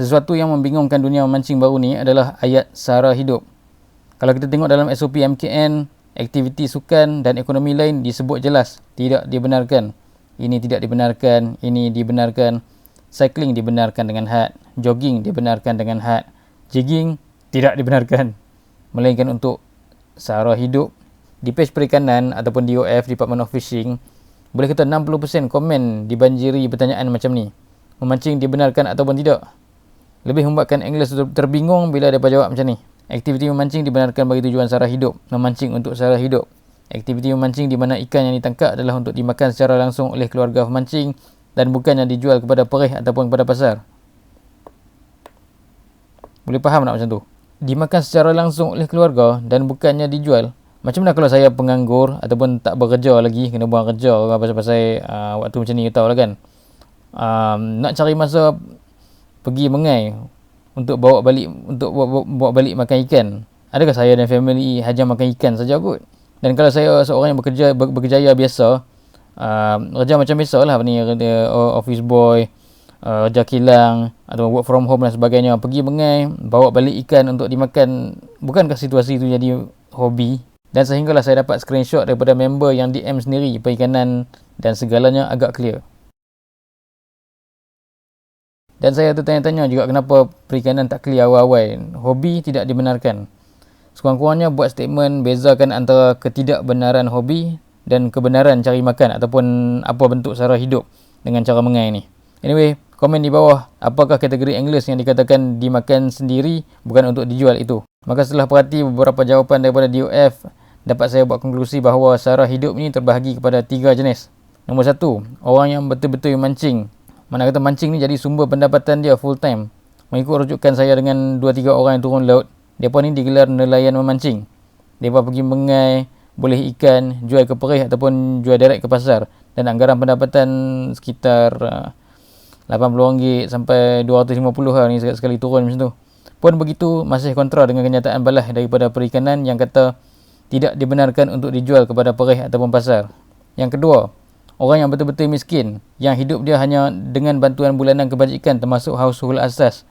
Sesuatu yang membingungkan dunia memancing baru ni adalah ayat sara hidup. Kalau kita tengok dalam SOP MKN, aktiviti sukan dan ekonomi lain disebut jelas tidak dibenarkan. Ini tidak dibenarkan, ini dibenarkan. Cycling dibenarkan dengan had, jogging dibenarkan dengan had, jigging tidak dibenarkan, melainkan untuk sara hidup. Di page perikanan ataupun DOF, Department of Fishing, boleh kata 60% komen dibanjiri pertanyaan macam ni. Memancing dibenarkan ataupun tidak? Lebih membuatkan anglers terbingung bila mereka jawab macam ni. Aktiviti memancing dibenarkan bagi tujuan sara hidup. Memancing untuk sara hidup. Aktiviti memancing di mana ikan yang ditangkap adalah untuk dimakan secara langsung oleh keluarga pemancing dan bukannya dijual kepada perih ataupun kepada pasar. Boleh faham tak macam tu? Dimakan secara langsung oleh keluarga dan bukannya dijual. Macam mana kalau saya penganggur ataupun tak bekerja lagi, kena buang kerja pasal waktu macam ni, tahu lah kan. Nak cari masa pergi mengai untuk bawa balik makan ikan. Adakah saya dan family hanya makan ikan saja kot? Dan kalau saya seorang yang berkejaya biasa, kerja macam biasa lah ni, office boy, kerja kilang atau work from home dan sebagainya, pergi mengai, bawa balik ikan untuk dimakan, bukankah situasi itu jadi hobi? Dan sehinggalah saya dapat screenshot daripada member yang DM sendiri perikanan dan segalanya agak clear. Dan saya tertanya-tanya juga kenapa perikanan tak clear awal-awal. Hobi tidak dibenarkan. Sekurang-kurangnya buat statement bezakan antara ketidakbenaran hobi dan kebenaran cari makan ataupun apa bentuk sara hidup dengan cara mengai ni. Anyway, komen di bawah apakah kategori anglers yang dikatakan dimakan sendiri bukan untuk dijual itu. Maka setelah perhati beberapa jawapan daripada DOF, dapat saya buat konklusi bahawa sara hidup ni terbahagi kepada 3 jenis. Nombor 1, orang yang betul-betul memancing. Mana kata mancing ni jadi sumber pendapatan dia full time. Mengikut rujukan saya dengan 2-3 orang yang turun laut, mereka ni digelar nelayan memancing. Mereka pergi mengai, boleh ikan, jual ke perih ataupun jual direct ke pasar. Dan anggaran pendapatan sekitar RM80 sampai RM250 lah ni sekali turun macam tu. Pun begitu, masih kontra dengan kenyataan balas daripada perikanan yang kata tidak dibenarkan untuk dijual kepada perih ataupun pasar. Yang kedua, orang yang betul-betul miskin, yang hidup dia hanya dengan bantuan bulanan kebajikan termasuk household asas,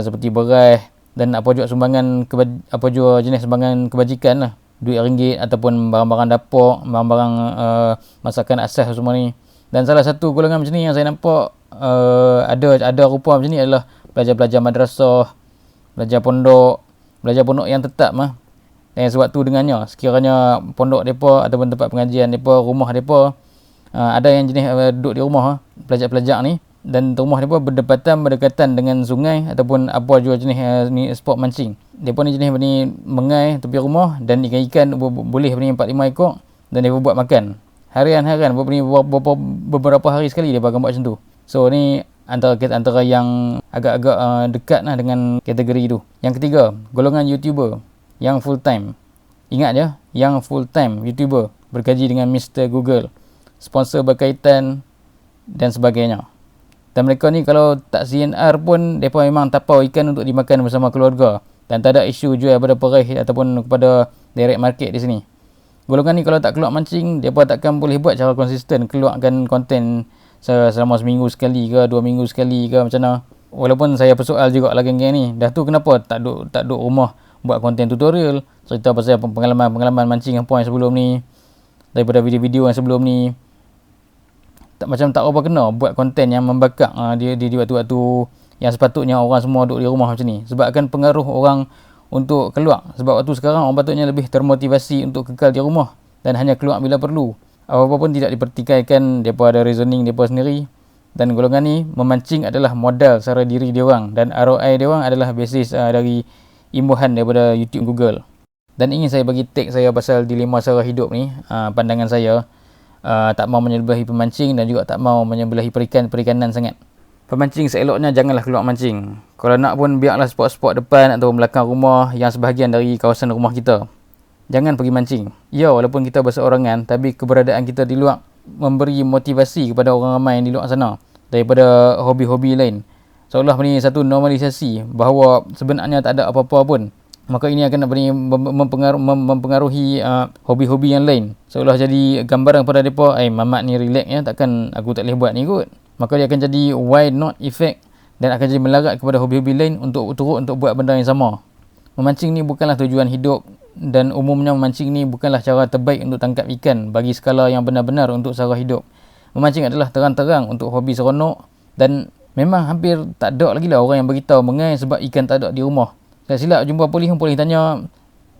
seperti beras dan apa jua sumbangan apa jua jenis sumbangan kebajikan lah, duit ringgit ataupun barang-barang dapur, barang-barang masakan asas semua ni. Dan salah satu golongan macam ni yang saya nampak ada rupa macam ni adalah pelajar-pelajar madrasah, pelajar pondok yang tetap mah. Dan sewaktu dengannya, sekiranya pondok mereka ataupun tempat pengajian mereka, rumah mereka, ada yang jenis duduk di rumah, pelajar-pelajar ni, dan rumah mereka berdekatan dengan sungai ataupun apa jua jenis ni spot mancing. Mereka ni jenis ni mengai tepi rumah dan ikan-ikan boleh ni 4-5 ekor dan mereka buat makan. Harian-harian, beberapa hari sekali mereka akan buat macam tu. So ni antara yang agak-agak dekat lah dengan kategori itu. Yang ketiga, golongan YouTuber yang full time. Ingat je, yang full time YouTuber bergaji dengan Mr. Google, sponsor berkaitan dan sebagainya. Dan mereka ni kalau tak CNR pun, mereka memang tapau ikan untuk dimakan bersama keluarga dan tak ada isu jual kepada perih ataupun kepada direct market di sini. Golongan ni kalau tak keluar mancing, mereka takkan boleh buat cara konsisten keluarkan konten selama seminggu sekali ke 2 minggu sekali ke macam mana. Walaupun saya persoal juga lah geng-geng ni, dah tu kenapa tak duduk rumah buat konten tutorial, cerita pasal pengalaman mancing apa yang sebelum ni, daripada video-video yang sebelum ni. Macam tak apa kena buat konten yang membakar di waktu-waktu yang sepatutnya orang semua duduk di rumah macam ni. Sebab akan pengaruh orang untuk keluar. Sebab waktu sekarang orang patutnya lebih termotivasi untuk kekal di rumah dan hanya keluar bila perlu. Apa-apa pun tidak dipertikaikan, mereka ada reasoning mereka sendiri. Dan golongan ni memancing adalah modal sara diri diorang dan ROI diorang adalah basis dari imbuhan daripada YouTube, Google. Dan ingin saya bagi take saya pasal dilema sara hidup ni, pandangan saya, tak mau menyebelahi pemancing dan juga tak mau menyebelahi perikanan sangat. Pemancing seeloknya janganlah keluar mancing. Kalau nak pun biarlah spot-spot depan atau belakang rumah yang sebahagian dari kawasan rumah kita. Jangan pergi mancing. Ya, walaupun kita berseorangan, tapi keberadaan kita di luar memberi motivasi kepada orang ramai yang di luar sana daripada hobi-hobi lain. Seolah ini satu normalisasi bahawa sebenarnya tak ada apa-apa pun. Maka ini akan mempengaruhi hobi-hobi yang lain. Seolah jadi gambaran kepada mereka, mamat ni relax ya, takkan aku tak boleh buat ni kot. Maka dia akan jadi why not effect dan akan jadi melarat kepada hobi-hobi lain untuk turut untuk buat benda yang sama. Memancing ni bukanlah tujuan hidup, dan umumnya memancing ni bukanlah cara terbaik untuk tangkap ikan bagi skala yang benar-benar untuk sara hidup. Memancing adalah terang-terang untuk hobi seronok, dan memang hampir tak ada lagi lah orang yang beritahu mengai sebab ikan tak ada di rumah. Silap jumpa polis tanya,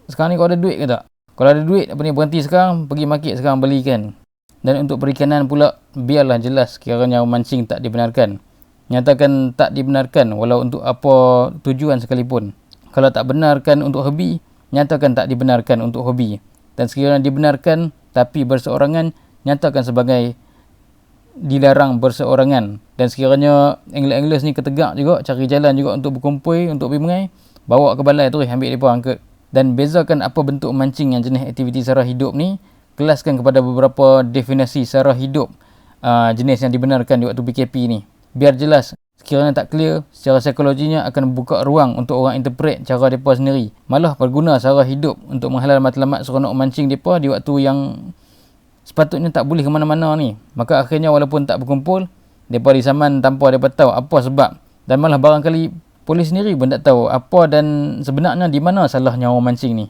sekarang ni kau ada duit ke tak? Kalau ada duit, apa ni, berhenti sekarang, pergi market sekarang beli ikan. Dan untuk perikanan pula, biarlah jelas kiranya memancing tak dibenarkan. Nyatakan tak dibenarkan walau untuk apa tujuan sekalipun. Kalau tak benarkan untuk hobi, nyatakan tak dibenarkan untuk hobi. Dan sekiranya dibenarkan tapi berseorangan, nyatakan sebagai dilarang berseorangan. Dan sekiranya angler-anglers ni ketegak juga, cari jalan juga untuk berkumpul, untuk pergi mengai, bawa ke balai terus ambil mereka angkat. Dan bezakan apa bentuk mancing yang jenis aktiviti sara hidup ni, kelaskan kepada beberapa definisi sara hidup jenis yang dibenarkan di waktu PKP ni. Biar jelas, sekiranya tak clear, secara psikologinya akan buka ruang untuk orang interpret cara mereka sendiri. Malah berguna sara hidup untuk menghalal matlamat seronok mancing mereka di waktu yang sepatutnya tak boleh ke mana-mana ni. Maka akhirnya walaupun tak berkumpul, mereka disaman tanpa mereka tahu apa sebab. Dan malah barangkali polis sendiri pun tak tahu apa dan sebenarnya di mana salahnya orang mancing ni.